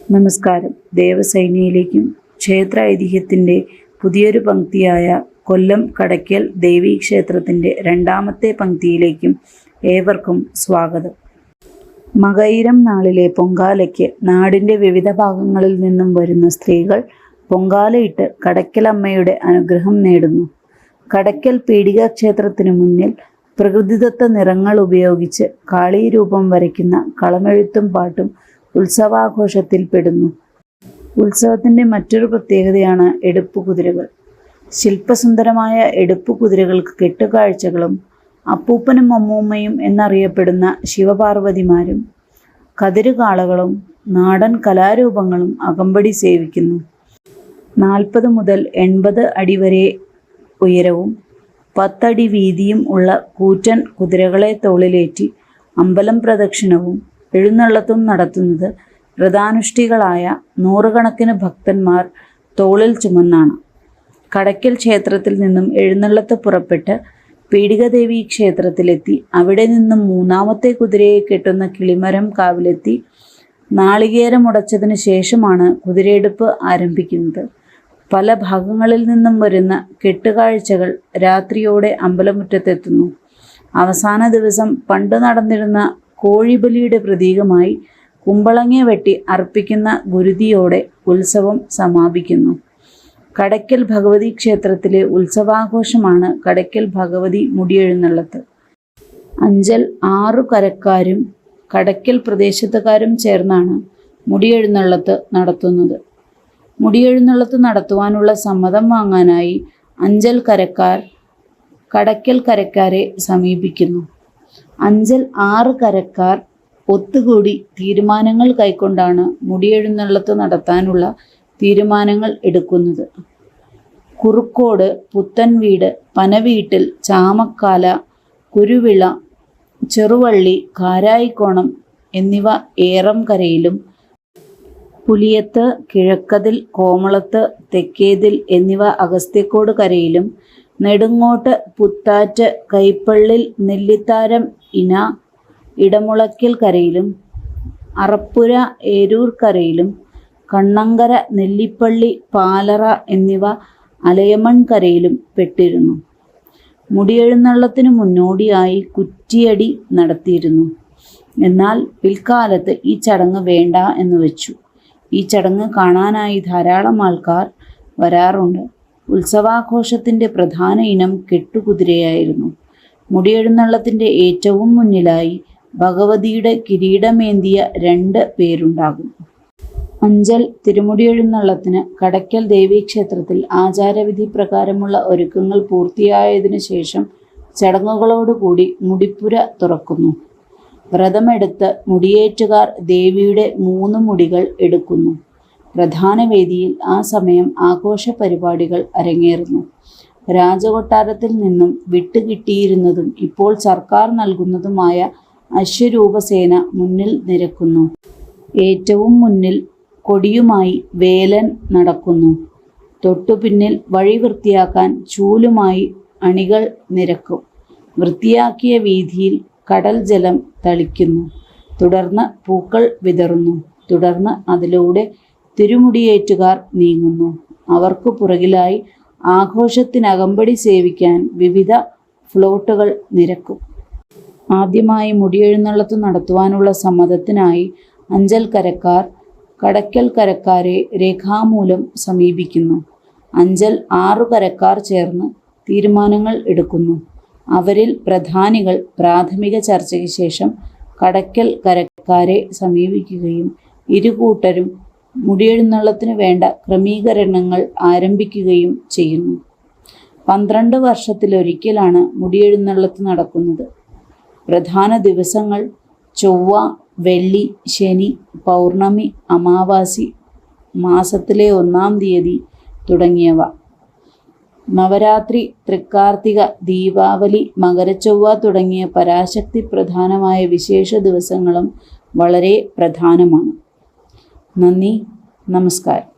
നമസ്കാരം. ദേവസൈന്യയിലേക്കും ക്ഷേത്ര ഐതിഹ്യത്തിൻ്റെ പുതിയൊരു പങ്ക്തിയായ കൊല്ലം കടയ്ക്കൽ ദേവീക്ഷേത്രത്തിൻ്റെ രണ്ടാമത്തെ പങ്ക്തിയിലേക്കും ഏവർക്കും സ്വാഗതം. മകയിരം നാളിലെ പൊങ്കാലയ്ക്ക് നാടിൻ്റെ വിവിധ ഭാഗങ്ങളിൽ നിന്നും വരുന്ന സ്ത്രീകൾ പൊങ്കാലയിട്ട് കടയ്ക്കലമ്മയുടെ അനുഗ്രഹം നേടുന്നു. കടയ്ക്കൽ പീടിക ക്ഷേത്രത്തിനു മുന്നിൽ പ്രകൃതിദത്ത നിറങ്ങൾ ഉപയോഗിച്ച് കാളീരൂപം വരയ്ക്കുന്ന കളമെഴുത്തും പാട്ടും ഉത്സവാഘോഷത്തിൽപ്പെടുന്നു. ഉത്സവത്തിൻ്റെ മറ്റൊരു പ്രത്യേകതയാണ് എടുപ്പുകുതിരകൾ. ശില്പസുന്ദരമായ എടുപ്പുകുതിരകൾക്ക് കെട്ടുകാഴ്ചകളും അപ്പൂപ്പനും അമ്മൂമ്മയും എന്നറിയപ്പെടുന്ന ശിവപാർവതിമാരും കതിരുകാളകളും നാടൻ കലാരൂപങ്ങളും അകമ്പടി സേവിക്കുന്നു. 40 മുതൽ 80 അടി വരെ ഉയരവും 10 അടി വീതിയും ഉള്ള കൂറ്റൻ കുതിരകളെ തോളിലേറ്റി അമ്പലം പ്രദക്ഷിണവും എഴുന്നള്ളത്തും നടത്തുന്നത് വ്രതാനുഷ്ഠികളായ നൂറുകണക്കിന് ഭക്തന്മാർ തോളിൽ ചുമന്നാണ്. കടയ്ക്കൽ ക്ഷേത്രത്തിൽ നിന്നും എഴുന്നള്ളത്ത് പുറപ്പെട്ട് പീടികദേവി ക്ഷേത്രത്തിലെത്തി അവിടെ നിന്നും മൂന്നാമത്തെ കുതിരയെ കെട്ടുന്ന കിളിമരം കാവിലെത്തി നാളികേരമുടച്ചതിന് ശേഷമാണ് കുതിരയെടുപ്പ് ആരംഭിക്കുന്നത്. പല ഭാഗങ്ങളിൽ നിന്നും വരുന്ന കെട്ടുകാഴ്ചകൾ രാത്രിയോടെ അമ്പലമുറ്റത്തെത്തുന്നു. അവസാന ദിവസം പണ്ട് നടന്നിരുന്ന കോഴിബലിയുടെ പ്രതീകമായി കുമ്പളങ്ങ വെട്ടി അർപ്പിക്കുന്ന ഗുരുതിയോടെ ഉത്സവം സമാപിക്കുന്നു. കടയ്ക്കൽ ഭഗവതി ക്ഷേത്രത്തിലെ ഉത്സവാഘോഷമാണ് കടയ്ക്കൽ ഭഗവതി മുടിയെഴുന്നള്ളത്ത്. അഞ്ചൽ 6 കരക്കാരും കടയ്ക്കൽ പ്രദേശത്തുകാരും ചേർന്നാണ് മുടിയെഴുന്നള്ളത്ത് നടത്തുന്നത്. മുടിയെഴുന്നള്ളത്ത് നടത്തുവാനുള്ള സമ്മതം വാങ്ങാനായി അഞ്ചൽ കരക്കാർ കടയ്ക്കൽ കരക്കാരെ സമീപിക്കുന്നു. അഞ്ചൽ 6 കരക്കാർ ഒത്തുകൂടി തീരുമാനങ്ങൾ കൈക്കൊണ്ടാണ് മുടിയെഴുന്നള്ളത്ത് നടത്താനുള്ള തീരുമാനങ്ങൾ എടുക്കുന്നത്. കുറുക്കോട്, പുത്തൻവീട്, പനവീട്ടിൽ, ചാമക്കാല, കുരുവിള, ചെറുവള്ളി, കാരായിക്കോണം എന്നിവ ഏറംകരയിലും, പുലിയത്ത്, കിഴക്കതിൽ, കോമളത്ത്, തെക്കേതിൽ എന്നിവ അഗസ്ത്യക്കോട് കരയിലും, നെടുങ്ങോട്ട്, പുത്താറ്റ്, കൈപ്പള്ളിൽ, നെല്ലിത്താരം, ഇന, ഇടമുളയ്ക്കൽ കരയിലും, അറപ്പുര, ഏരൂർ കരയിലും, കണ്ണങ്കര, നെല്ലിപ്പള്ളി, പാലറ എന്നിവ അലയമൺ കരയിലും പെട്ടിരുന്നു. മുടിയെഴുന്നള്ളത്തിനു മുന്നോടിയായി കുറ്റിയടി നടത്തിയിരുന്നു. എന്നാൽ പിൽക്കാലത്ത് ഈ ചടങ്ങ് വേണ്ട എന്ന് വെച്ചു. ഈ ചടങ്ങ് കാണാനായി ധാരാളം ആൾക്കാർ വരാറുണ്ട്. ഉത്സവാഘോഷത്തിൻ്റെ പ്രധാന ഇനം കെട്ടുകുതിരയായിരുന്നു. മുടിയെഴുന്നള്ളത്തിൻ്റെ ഏറ്റവും മുന്നിലായി ഭഗവതിയുടെ കിരീടമേന്തിയ 2 പേരുണ്ടാകും. അഞ്ചൽ തിരുമുടിയെഴുന്നള്ളത്തിന് കടയ്ക്കൽ ദേവീക്ഷേത്രത്തിൽ ആചാരവിധി പ്രകാരമുള്ള ഒരുക്കങ്ങൾ പൂർത്തിയായതിനു ശേഷം ചടങ്ങുകളോടുകൂടി മുടിപ്പുര തുറക്കുന്നു. വ്രതമെടുത്ത് മുടിയേറ്റുകാർ ദേവിയുടെ 3 മുടികൾ എടുക്കുന്നു. പ്രധാന വേദിയിൽ ആ സമയം ആഘോഷ പരിപാടികൾ അരങ്ങേറുന്നു. രാജകൊട്ടാരത്തിൽ നിന്നും വിട്ടുകിട്ടിയിരുന്നതും ഇപ്പോൾ സർക്കാർ നൽകുന്നതുമായ അശ്വരൂപസേന മുന്നിൽ നിരക്കുന്നു. ഏറ്റവും മുന്നിൽ കൊടിയുമായി വേലൻ നടക്കുന്നു. തൊട്ടുപിന്നിൽ വഴി വൃത്തിയാക്കാൻ ചൂലുമായി അണികൾ നിരക്കും. വൃത്തിയാക്കിയ വീതിയിൽ കടൽ ജലം തളിക്കുന്നു. തുടർന്ന് പൂക്കൾ വിതറുന്നു. തുടർന്ന് അതിലൂടെ തിരുമുടിയേറ്റുകാർ നീങ്ങുന്നു. അവർക്ക് പുറകിലായി ആഘോഷത്തിനകമ്പടി സേവിക്കാൻ വിവിധ ഫ്ലോട്ടുകൾ നിരക്കും. ആദ്യമായി മുടിയെഴുന്നള്ളത്ത് നടത്തുവാനുള്ള സമ്മതത്തിനായി അഞ്ചൽ കരക്കാർ കടയ്ക്കൽ കരക്കാരെ രേഖാമൂലം സമീപിക്കുന്നു. അഞ്ചൽ 6 കരക്കാർ ചേർന്ന് തീരുമാനങ്ങൾ എടുക്കുന്നു. അവരിൽ പ്രധാനികൾ പ്രാഥമിക ചർച്ചയ്ക്ക് ശേഷം കടയ്ക്കൽ കരക്കാരെ സമീപിക്കുകയും ഇരുകൂട്ടരും മുടിയെഴുന്നള്ളത്തിന് വേണ്ട ക്രമീകരണങ്ങൾ ആരംഭിക്കുകയും ചെയ്യുന്നു. 12 വർഷത്തിലൊരിക്കലാണ് മുടിയെഴുന്നള്ളത്ത് നടക്കുന്നത്. പ്രധാന ദിവസങ്ങൾ ചൊവ്വ, വെള്ളി, ശനി, പൗർണമി, അമാവാസി, മാസത്തിലെ 1-ാം തീയതി തുടങ്ങിയവ. നവരാത്രി, തൃക്കാർത്തിക, ദീപാവലി, മകരച്ചൊവ്വ തുടങ്ങിയ പരാശക്തി പ്രധാനമായ വിശേഷ ദിവസങ്ങളും വളരെ പ്രധാനമാണ്. നന്ദി, നമസ്കാരം.